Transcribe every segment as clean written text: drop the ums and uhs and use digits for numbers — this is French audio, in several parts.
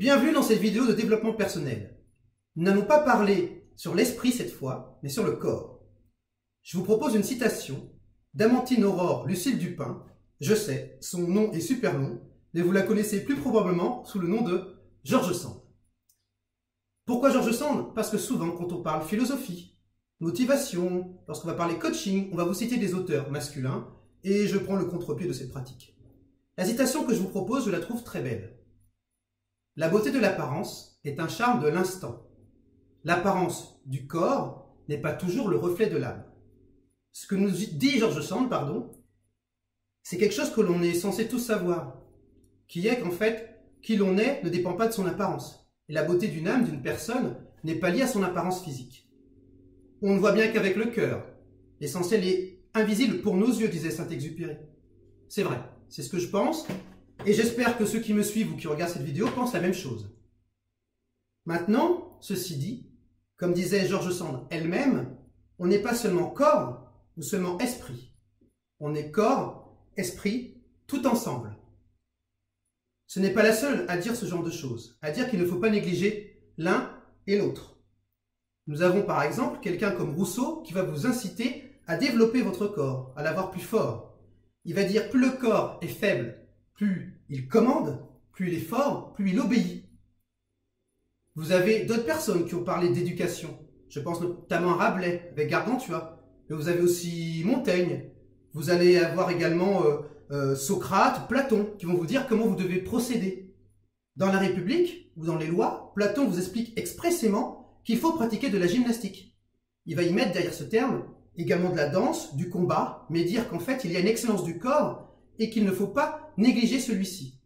Bienvenue dans cette vidéo de développement personnel. Nous n'allons pas parler sur l'esprit cette fois, mais sur le corps. Je vous propose une citation d'Amantine Aurore Lucille Dupin. Je sais, son nom est super long, mais vous la connaissez plus probablement sous le nom de George Sand. Pourquoi George Sand? Parce que souvent, quand on parle philosophie, motivation, lorsqu'on va parler coaching, on va vous citer des auteurs masculins, et je prends le contre-pied de cette pratique. La citation que je vous propose, je la trouve très belle. La beauté de l'apparence est un charme de l'instant. L'apparence du corps n'est pas toujours le reflet de l'âme. Ce que nous dit George Sand, c'est quelque chose que l'on est censé tous savoir, qui est qu'en fait, qui l'on est ne dépend pas de son apparence. Et la beauté d'une âme, d'une personne, n'est pas liée à son apparence physique. On ne voit bien qu'avec le cœur. L'essentiel est invisible pour nos yeux, disait Saint-Exupéry. C'est vrai, c'est ce que je pense, et j'espère que ceux qui me suivent ou qui regardent cette vidéo pensent la même chose. Maintenant, ceci dit, comme disait George Sand elle-même, on n'est pas seulement corps ou seulement esprit. On est corps, esprit, tout ensemble. Ce n'est pas la seule à dire ce genre de choses, à dire qu'il ne faut pas négliger l'un et l'autre. Nous avons par exemple quelqu'un comme Rousseau qui va vous inciter à développer votre corps, à l'avoir plus fort. Il va dire plus le corps est faible, plus il commande, plus il est fort, plus il obéit. Vous avez d'autres personnes qui ont parlé d'éducation. Je pense notamment à Rabelais, avec Gargantua. Mais vous avez aussi Montaigne. Vous allez avoir également Socrate, Platon, qui vont vous dire comment vous devez procéder. Dans la République, ou dans les lois, Platon vous explique expressément qu'il faut pratiquer de la gymnastique. Il va y mettre derrière ce terme également de la danse, du combat, mais dire qu'en fait il y a une excellence du corps et qu'il ne faut pas négliger celui-ci.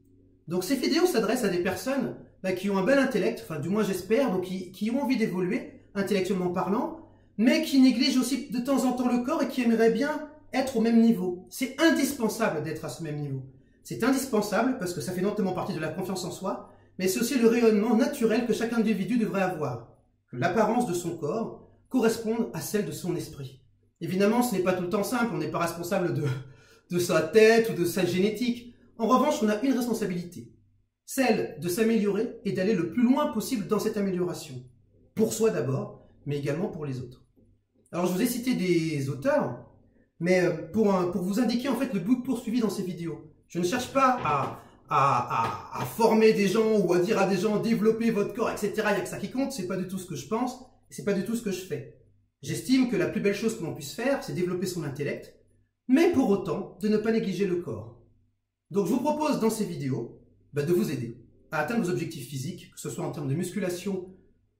Donc ces vidéos s'adressent à des personnes qui ont un bel intellect, enfin du moins j'espère, donc qui ont envie d'évoluer, intellectuellement parlant, mais qui négligent aussi de temps en temps le corps et qui aimeraient bien être au même niveau. C'est indispensable d'être à ce même niveau. C'est indispensable parce que ça fait notamment partie de la confiance en soi, mais c'est aussi le rayonnement naturel que chaque individu devrait avoir. Que l'apparence de son corps corresponde à celle de son esprit. Évidemment, ce n'est pas tout le temps simple, on n'est pas responsable de sa tête ou de sa génétique. En revanche, on a une responsabilité, celle de s'améliorer et d'aller le plus loin possible dans cette amélioration. Pour soi d'abord, mais également pour les autres. Alors, je vous ai cité des auteurs, mais pour vous indiquer en fait le but poursuivi dans ces vidéos. Je ne cherche pas à former des gens ou à dire à des gens développer votre corps, etc. Il n'y a que ça qui compte, c'est pas du tout ce que je pense, c'est pas du tout ce que je fais. J'estime que la plus belle chose que l'on puisse faire, c'est développer son intellect, mais pour autant, de ne pas négliger le corps. Donc je vous propose dans ces vidéos de vous aider à atteindre vos objectifs physiques, que ce soit en termes de musculation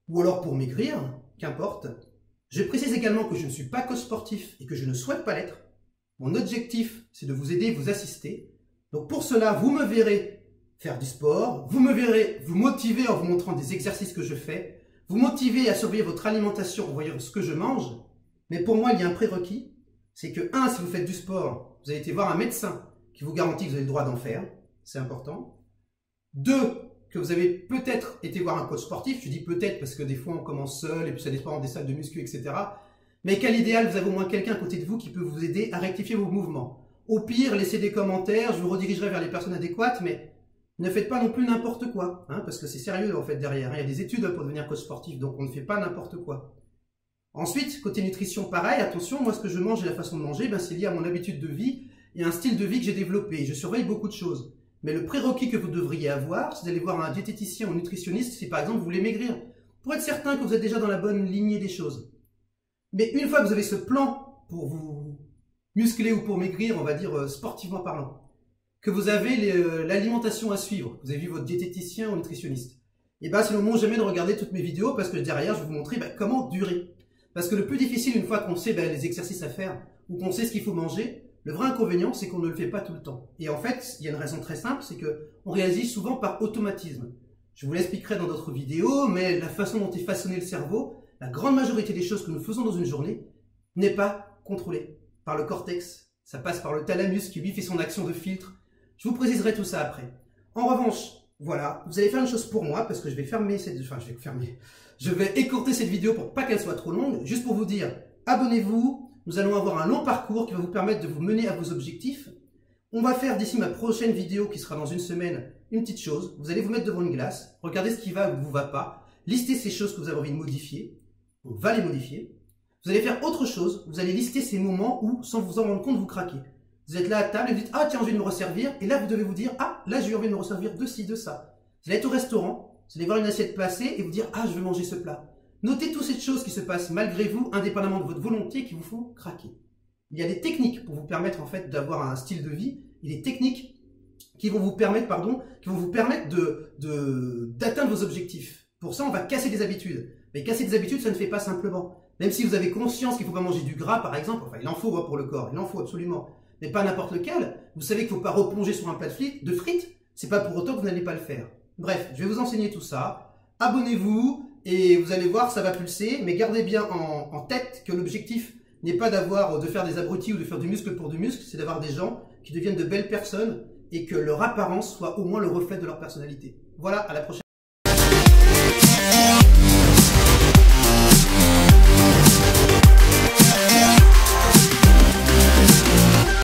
ou alors pour maigrir, qu'importe. Je précise également que je ne suis pas coach sportif et que je ne souhaite pas l'être. Mon objectif, c'est de vous aider, vous assister. Donc pour cela, vous me verrez faire du sport, vous me verrez vous motiver en vous montrant des exercices que je fais, vous motiver à surveiller votre alimentation en voyant ce que je mange. Mais pour moi, il y a un prérequis, c'est que 1, si vous faites du sport, vous allez été voir un médecin qui vous garantit que vous avez le droit d'en faire, c'est important. 2, que vous avez peut-être été voir un coach sportif, je dis peut-être parce que des fois on commence seul et puis ça dépend des salles de muscu, etc. Mais qu'à l'idéal, vous avez au moins quelqu'un à côté de vous qui peut vous aider à rectifier vos mouvements. Au pire, laissez des commentaires, je vous redirigerai vers les personnes adéquates, mais ne faites pas non plus n'importe quoi, parce que c'est sérieux en fait derrière. Il y a des études pour devenir coach sportif, donc on ne fait pas n'importe quoi. Ensuite, côté nutrition, pareil, attention, moi ce que je mange et la façon de manger, c'est lié à mon habitude de vie et un style de vie que j'ai développé. Je surveille beaucoup de choses. Mais le prérequis que vous devriez avoir, c'est d'aller voir un diététicien ou un nutritionniste si par exemple vous voulez maigrir, pour être certain que vous êtes déjà dans la bonne lignée des choses. Mais une fois que vous avez ce plan pour vous muscler ou pour maigrir, on va dire sportivement parlant, que vous avez l'alimentation à suivre, vous avez vu votre diététicien ou nutritionniste, et c'est le moment jamais de regarder toutes mes vidéos parce que derrière je vais vous montrer comment durer. Parce que le plus difficile, une fois qu'on sait les exercices à faire ou qu'on sait ce qu'il faut manger, le vrai inconvénient, c'est qu'on ne le fait pas tout le temps. Et en fait, il y a une raison très simple, c'est qu'on réagit souvent par automatisme. Je vous l'expliquerai dans d'autres vidéos, mais la façon dont est façonné le cerveau, la grande majorité des choses que nous faisons dans une journée n'est pas contrôlée par le cortex. Ça passe par le thalamus qui lui fait son action de filtre. Je vous préciserai tout ça après. En revanche, voilà, vous allez faire une chose pour moi, parce que je vais je vais écourter cette vidéo pour pas qu'elle soit trop longue, juste pour vous dire, abonnez-vous. Nous allons avoir un long parcours qui va vous permettre de vous mener à vos objectifs. On va faire d'ici ma prochaine vidéo qui sera dans une semaine une petite chose. Vous allez vous mettre devant une glace, regardez ce qui va ou ne vous va pas, listez ces choses que vous avez envie de modifier, on va les modifier. Vous allez faire autre chose, vous allez lister ces moments où, sans vous en rendre compte, vous craquez. Vous êtes là à table et vous dites « Ah tiens, j'ai envie de me resservir » et là vous devez vous dire « Ah, là j'ai envie de me resservir de ci, de ça ». Vous allez être au restaurant, vous allez voir une assiette passer et vous dire « Ah, je veux manger ce plat ». Notez toutes ces choses qui se passent malgré vous, indépendamment de votre volonté, qui vous font craquer. Il y a des techniques pour vous permettre en fait d'avoir un style de vie et des techniques qui vont vous permettre, d'atteindre vos objectifs. Pour ça, on va casser des habitudes. Mais casser des habitudes, ça ne fait pas simplement. Même si vous avez conscience qu'il ne faut pas manger du gras, par exemple, enfin, il en faut pour le corps, il en faut absolument, mais pas n'importe lequel. Vous savez qu'il ne faut pas replonger sur un plat de frites, c'est pas pour autant que vous n'allez pas le faire. Bref, je vais vous enseigner tout ça. Abonnez-vous et vous allez voir, ça va pulser, mais gardez bien en tête que l'objectif n'est pas de faire des abrutis ou de faire du muscle pour du muscle, c'est d'avoir des gens qui deviennent de belles personnes et que leur apparence soit au moins le reflet de leur personnalité. Voilà, à la prochaine.